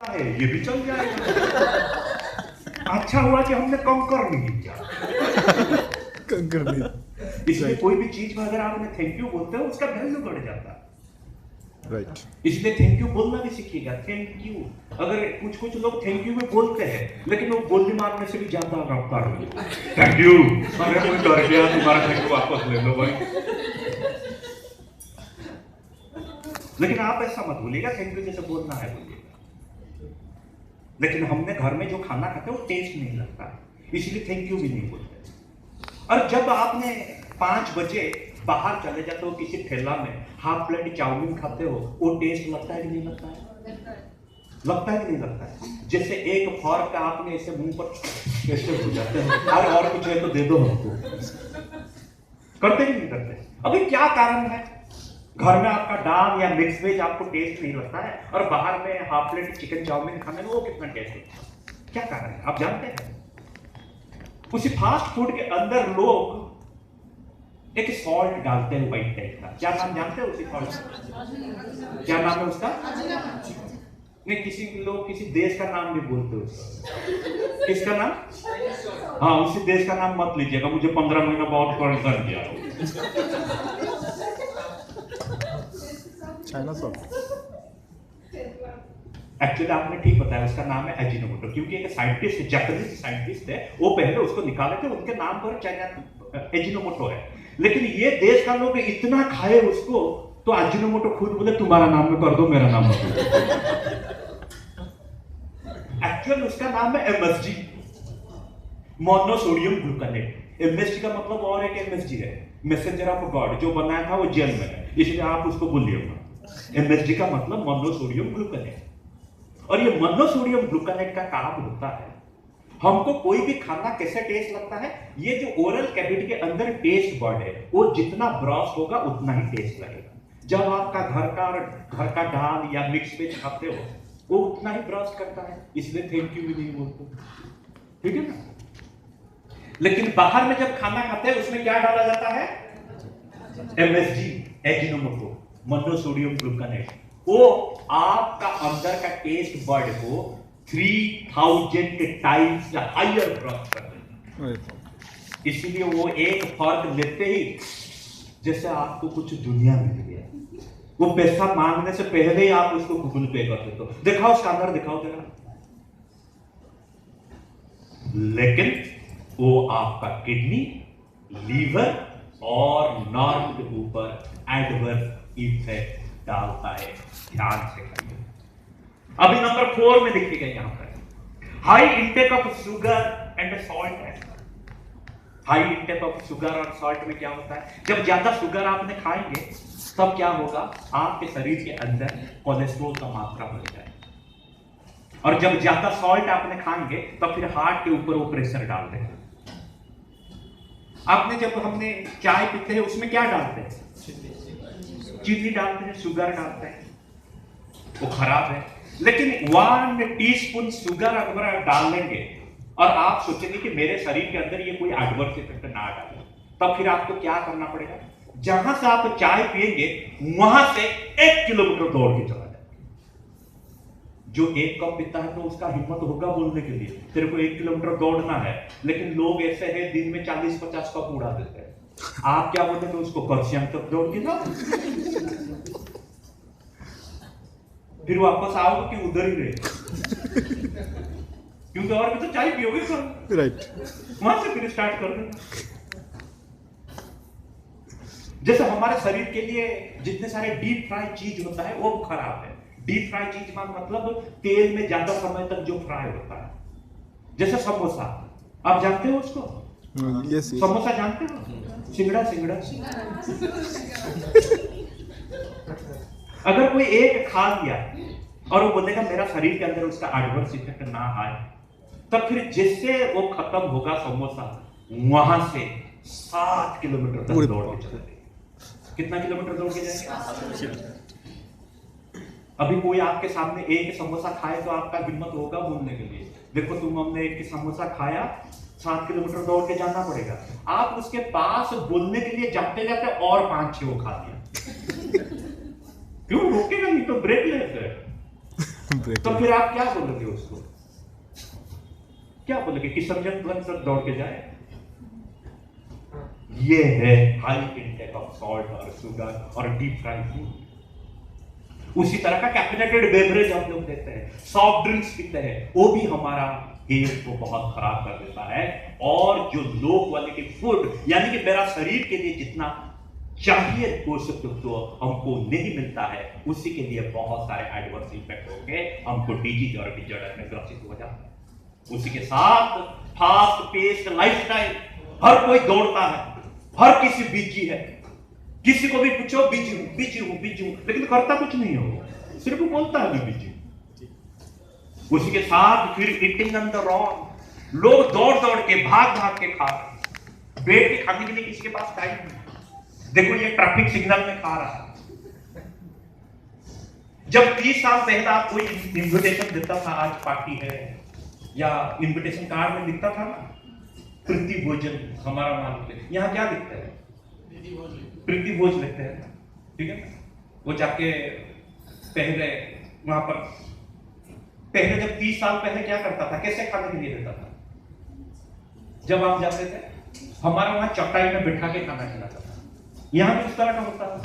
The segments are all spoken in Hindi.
है ये भी चल जाएगा। अच्छा हुआ कि हमने कंकर नहीं किया। कंकर नहीं। इसलिए कोई भी चीज में अगर आपने थैंक यू बोलते हो उसका वैल्यू बढ़ जाता है। राइट। इसलिए थैंक यू बोलना भी सीखिएगा। थैंक यू, अगर कुछ लोग थैंक यू में बोलते हैं लेकिन वो गोली मारने से भी ज्यादा रफ्तार हो। थैंक यू, अरे कोई डर गया तुम्हारा थैंक यू वापस ले लो भाई। लेकिन आप ऐसा मत बोलिएगा, थैंक यू जैसे बोलना है बोलिएगा। लेकिन हमने घर में जो खाना खाते हैं वो टेस्ट नहीं लगता, इसलिए थैंक यू भी नहीं बोलते। और जब आपने 5 बजे बाहर चले जाते हो किसी ठेला में, हाफ प्लेट चाउमीन खाते हो, वो टेस्ट लगता है कि नहीं लगता है? लगता है कि नहीं लगता है? जैसे एक फॉर्क आपने ऐसे मुंह पर कैसे हो जाते हैं, और कुछ है तो दे दो हमको, करते कि नहीं करते? अभी क्या कारण है? घर में आपका दाल या मिक्स वेज आपको टेस्ट नहीं लगता है, और बाहर में हाफ प्लेट चिकन चाउमीन खाने में वो कितना टेस्ट होता है? क्या कारण है आप जानते हैं? उसी फास्ट फूड के अंदर लोग एक सॉल्ट डालते हैं व्हाइट टाइप का, क्या नाम जानते हैं उसी सॉल्ट? क्या नाम है उसका? नहीं, किसी लोग किसी देश का नाम भी बोलते हैं उसका। किसका नाम? हाँ, उसी देश का नाम मत लीजिएगा, मुझे 15 महीना बहुत परेशान किया। China salt. एक्चुअली आपने ठीक बताया, उसका नाम है एजिनोमोटो, क्योंकि एक साइंटिस्ट, जापानीज साइंटिस्ट है, वो पहले उसको निकाले थे, उनके नाम पर चाइना एजिनोमोटो है। लेकिन ये देश का लोग इतना खाए उसको, तो एजिनोमोटो खुद बोले तुम्हारा नाम में कर दो, मेरा नाम मत दो। एक्चुअली उसका नाम है एमएसजी, मोनोसोडियम ग्लूकानेट। एमएसजी का मतलब और एक एमएसजी है, मैसेंजर ऑफ गॉड, जो बनाया था वो जेल में है, इसलिए आप उसको भूलिएगा। एमएसजी का मतलब मोनोसोडियम ग्लूकानेट। और ये मोनोसोडियम ग्लूकानेट का काम होता है, हमको कोई भी खाना कैसे टेस्ट लगता है, ये जो ओरल कैविटी के अंदर टेस्ट बर्ड है, वो जितना ब्रॉस होगा उतना ही टेस्ट लगेगा। जब आपका घर का दाल या मिक्स वेज खाते हो, वो उतना ही ब्रॉस करता है, इसलिए थैंक यू भी नहीं बोलते, ठीक है ना? लेकिन बाहर में जब खाना खाते हैं उसमें क्या डाला जाता है? MSG, Ajinomoto, monosodium gluconate. वो आपका अंदर का टेस्ट बर्ड को 3000 टाइम्स हायर ब्रॉस कर देता है। इसलिए वो एक फर्क लेते ही जैसे आपको कुछ दुनिया मिल गया। वो पैसा मांगने से पहले ही आप उसको गूगल पे कर देते हो, दिखाओ स्कैनर दिखाओ जरा। लेकिन वो आपका किडनी, लीवर और नर्व के ऊपर एडवर्स इफेक्ट डालता है, ध्यान से करिए। अभी नंबर 4 में लिखिएगा यहां पर, high intake of sugar and salt है। हाई इंटेक ऑफ शुगर और सॉल्ट में क्या होता है? जब ज्यादा शुगर आपने खाएंगे तब क्या होगा? आपके शरीर के अंदर कोलेस्ट्रॉल का मात्रा बढ़ जाएगा, और जब ज्यादा सॉल्ट आपने खाएंगे तब फिर हार्ट के ऊपर वो प्रेशर डाल देगा। आपने जब हमने चाय पीते हैं उसमें क्या डालते हैं? चीनी डालते हैं, शुगर डालते हैं, वो खराब है। लेकिन 1 टीस्पून शुगर अगर आप डाल लेंगे और आप सोचेंगे कि मेरे शरीर के अंदर ये कोई एडवर्स इफेक्ट ना डाले, तब फिर आपको क्या करना पड़ेगा? जहां से आप चाय पिएंगे वहां से 1 किलोमीटर दौड़ के चला जाए। जो 1 कप पीता है तो उसका हिम्मत होगा बोलने के लिए तेरे को 1 किलोमीटर दौड़ना है, लेकिन लोग ऐसे हैं दिन में 40-50 कप उड़ा देते हैं। आप क्या बोलते हैं? उसको कर्सियम तक दौड़ के जाओ, फिर वापस आओगे कि उधर ही रहे, क्योंकि और भी तो चाय पियोगे सर, राइट। वहां से फिर स्टार्ट कर देना। जैसे हमारे शरीर के लिए जितने सारे डीप फ्राई चीज होता है वो खराब है। डीप फ्राई चीज का मतलब तेल में ज्यादा समय तक जो फ्राई होता है, जैसे समोसा, आप जानते हो उसको? यस। समोसा जानते हो? सिंगड़ा। अगर कोई एक खा लिया और वो बोलेगा मेरा शरीर के अंदर उसका एडवर्स इफेक्ट ना आए, तब फिर जिससे वो खत्म होगा समोसा, वहां से 7 किलोमीटर तक दौड़ के चलेंगे। कितना किलोमीटर दौड़ के जाएंगे? अभी कोई आपके सामने एक समोसा खाए तो आपका हिम्मत होगा बोलने के लिए, देखो तुम हमने एक समोसा खाया, 7 किलोमीटर दौड़ के जाना पड़ेगा। आप उसके पास बोलने के लिए जाते जाते और 5-6 वो खा लिया। क्यों रोकेगा? नहीं तो ब्रेक लेते हैं। तो फिर आप क्या बोलोगे उसको? क्या बोलोगे कि सफदरजंग तक दौड़ के जाए? ये है हाई इंटेक ऑफ सॉल्ट और शुगर और डीप फ्राइड फूड। उसी तरह का कैफिनेटेड बेवरेज हम लोग देते हैं, सॉफ्ट ड्रिंक्स पीते हैं, वो भी हमारा हेल्थ को बहुत खराब कर देता है। और जो लो क्वालिटी फूड, यानी कि मेरा शरीर के लिए जितना चाहिए पोषक तत्व हमको नहीं मिलता है, उसी के लिए बहुत सारे एडवर्स इफेक्ट होके हमको डिजीज और डिजॉर्डर में ग्रसित हो जाता है। उसी के साथ फास्ट पेस्ड लाइफस्टाइल, हर कोई दौड़ता है, हर किसी बिजी है, किसी को भी पूछो बिजी हूं बिजी हूं बिजी हूं, लेकिन करता कुछ नहीं हो, सिर्फ बोलता है मैं बिजी हूं। उसी के साथ फिर ईटिंग ऑन द रॉन्ग, लोग दौड़ दौड़ के भाग भाग के खा रहे, बैठ के खाने के लिए किसी के पास टाइम नहीं। देखो ये ट्रैफिक सिग्नल में खा रहा है। जब 30 साल पहले आप कोई इन्विटेशन देता था, आज पार्टी है, या इन्विटेशन कार्ड में लिखता था ना प्रीति भोजन हमारा मान, यहां क्या लिखते हैं? प्रीति भोज लिखते हैं, ठीक है। वो जाके पहले वहां पर, पहले जब 30 साल पहले क्या करता था, कैसे खाने के लिए देता था? जब आप जाते थे, हमारा वहां चटाई में बिठा के खाना खिलाता था। यहां भी उस तरह का होता है।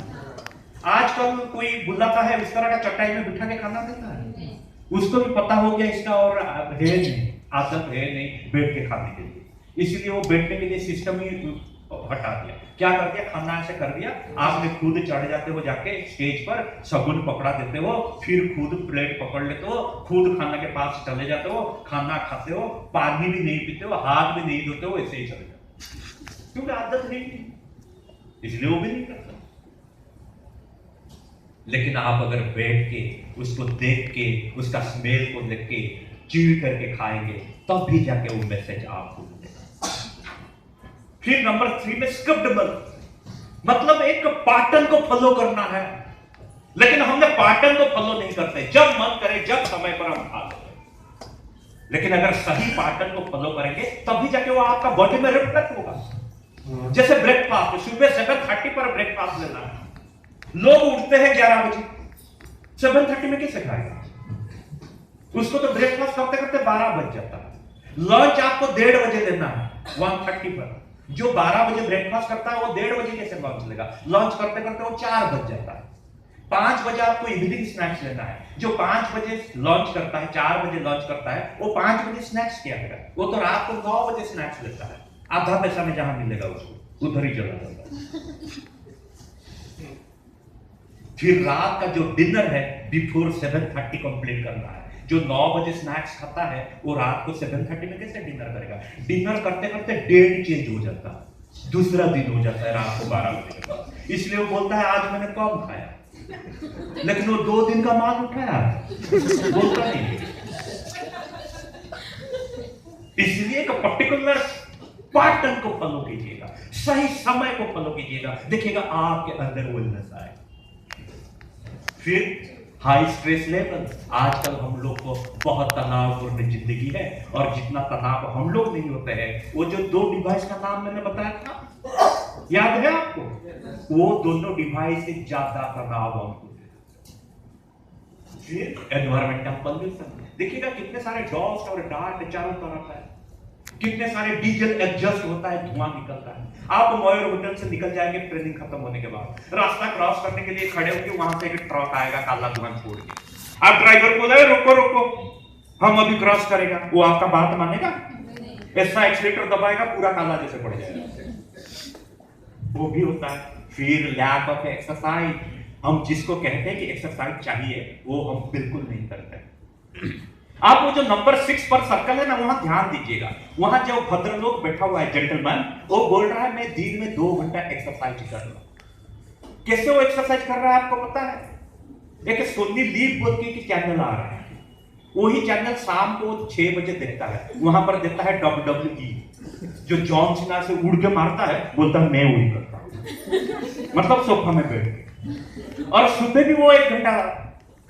आजकल कोई बुलाता है, उस तरह का चटाई में बिठा के खाना देता है। उसको भी पता हो गया इसका और है नहीं, आदत है नहीं बैठ के खाने के लिए, इसलिए वो बैठने के लिए सिस्टम ही हटा दिया। क्या कर दिया? खाना ऐसे कर दिया, आपने खुद चढ़ जाते हो, जाके स्टेज पर शगुन पकड़ा देते हो, फिर खुद प्लेट पकड़ लेते हो, खुद खाना के पास चले जाते हो, खाना खाते हो, पानी भी नहीं पीते हो, हाथ भी नहीं धोते हो, ऐसे ही चले जाते हो, क्योंकि आदत नहीं थी, इसलिए वो भी नहीं करता। लेकिन आप अगर बैठ के उसको देख के, उसका स्मेल को देख के चीड़ करके खाएंगे, तब भी जाके वो मैसेज आपको मिलेगा। फिर नंबर 3 में स्किप्ड, मतलब एक पैटर्न को फॉलो करना है, लेकिन हमने पैटर्न को फॉलो नहीं करते। जब मन करे, जब समय पर हम खा लेते। लेकिन अगर सही पैटर्न को फॉलो करेंगे, तभी जाके वो आपका बॉडी में रिफ्लेक्ट होगा। जैसे ब्रेकफास्ट, सुबह 7:30 पर ब्रेकफास्ट लेना है। लोग उठते हैं 11 बजे, 7:30 में कैसे खाएगा? उसको तो ब्रेकफास्ट करते करते 12 बज जाता है। लंच आपको 1:30 बजे लेना है 1:30 पर। जो 12 बजे ब्रेकफास्ट करता है वो 1:30 बजे कैसे लंच लेगा? लंच करते करते वो 4 बज जाता है। 5 बजे आपको इवनिंग स्नैक्स लेना है। जो 5 बजे लंच करता है, 4 बजे लंच करता है, वो 5 बजे स्नैक्स क्या करेगा? वो तो रात को 9 बजे स्नैक्स लेता है। आधा पैसा में जहां मिलेगा उसको उधर ही चला जाता है। फिर रात का जो डिनर है बिफोर 7:30 कंप्लीट करना है। जो 9 बजे स्नैक्स खाता है वो रात को 7:30 में कैसे डिनर करेगा? डिनर करते करते डेट चेंज हो जाता है, दूसरा दिन हो जाता है रात को 12 बजे के बाद। इसलिए वो बोलता है आज मैंने कम खाया, लेकिन वो 2 दिन का माल उठाया, बोलता नहीं है। इसलिए एक पर्टिकुलर पैटर्न को फॉलो कीजिएगा, सही समय को फॉलो कीजिएगा, देखिएगा आपके अंदर वेलनेस आए। फिर हाई स्ट्रेस लेवल, आजकल हम लोग को बहुत तनावपूर्ण जिंदगी है, और जितना तनाव हम लोग नहीं होते हैं, वो जो 2 डिवाइस का नाम मैंने बताया था, याद है आपको? वो दोनों डिवाइस से ज्यादा तनाव हमको। फिर एनवायरमेंटल पॉल्यूशन, देखिएगा कितने सारे डॉस्ट और डार्ट चारों तरफ है, कितने सारे डीजल एग्जॉस्ट होता है, धुआं निकलता है। आप मयूर होटल से निकल जाएंगे ट्रेनिंग खत्म होने के बाद, रास्ता क्रॉस करने के लिए खड़े होंगे, वहां से एक ट्रक आएगा काला धुआं छोड़ के। आप ड्राइवर को बोले रुको रुको, हम अभी क्रॉस करेगा, वो आपका बात मानेगा? ऐसा एक्सीलेटर दबाएगा, पूरा काला जैसे पड़ जाएगा। वो भी होता है। फिर लैक ऑफ एक्सरसाइज, हम जिसको कहते हैं कि एक्सरसाइज चाहिए, वो हम बिल्कुल नहीं करते। आप वो जो नंबर 6 पर सर्कल है ना, वहां ध्यान दीजिएगा। वहां जो भद्रलोक बैठा हुआ है जेंटलमैन, वो बोल रहा है मैं दिन में 2 घंटा एक्सरसाइज कर रहा हूं। कैसे वो एक्सरसाइज कर रहा है आपको पता है? एक सोनी लीव बोल के चैनल आ रहा है, वही चैनल शाम को 6 बजे देखता है, वहां पर देखता है WWE, जो जॉन सीना से उड़ के मारता है, बोलता है मैं वही करता हूं, मतलब सोफा में बैठ के। और सुबह भी वो 1 घंटा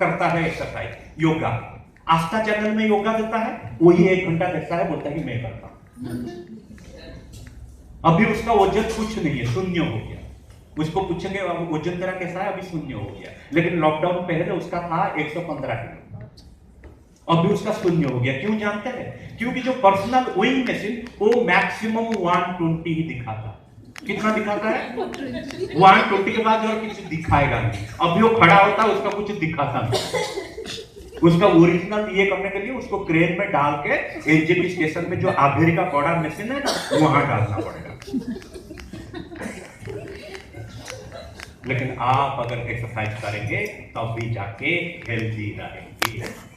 करता है एक्सरसाइज, योगा। आस्था चैनल में योगा देता है, वही 1 घंटा देखता है, बोलता है कि मैं करता हूं। अभी उसका वजन कुछ नहीं है, शून्य हो गया। उसको पूछेंगे वजन तेरा कैसा है? अभी शून्य हो गया। लेकिन लॉकडाउन पहले उसका था 115 किलो। अभी उसका शून्य हो गया। क्यों जानते हैं? क्योंकि जो पर्सनल ऊइंग मशीन वो मैक्सिमम 120 ही दिखाता। कितना दिखाता है? 120 के बाद और कुछ दिखाएगा नहीं। अभी वो खड़ा होता है, उसका कुछ दिखाता नहीं। उसका ओरिजिनल ये करने के लिए उसको क्रेन में डाल के एनजेपी स्टेशन में जो आभेरी का बड़ा मशीन है ना, वहां डालना पड़ेगा। लेकिन आप अगर एक्सरसाइज करेंगे तब भी जाके हेल्दी रहेंगे।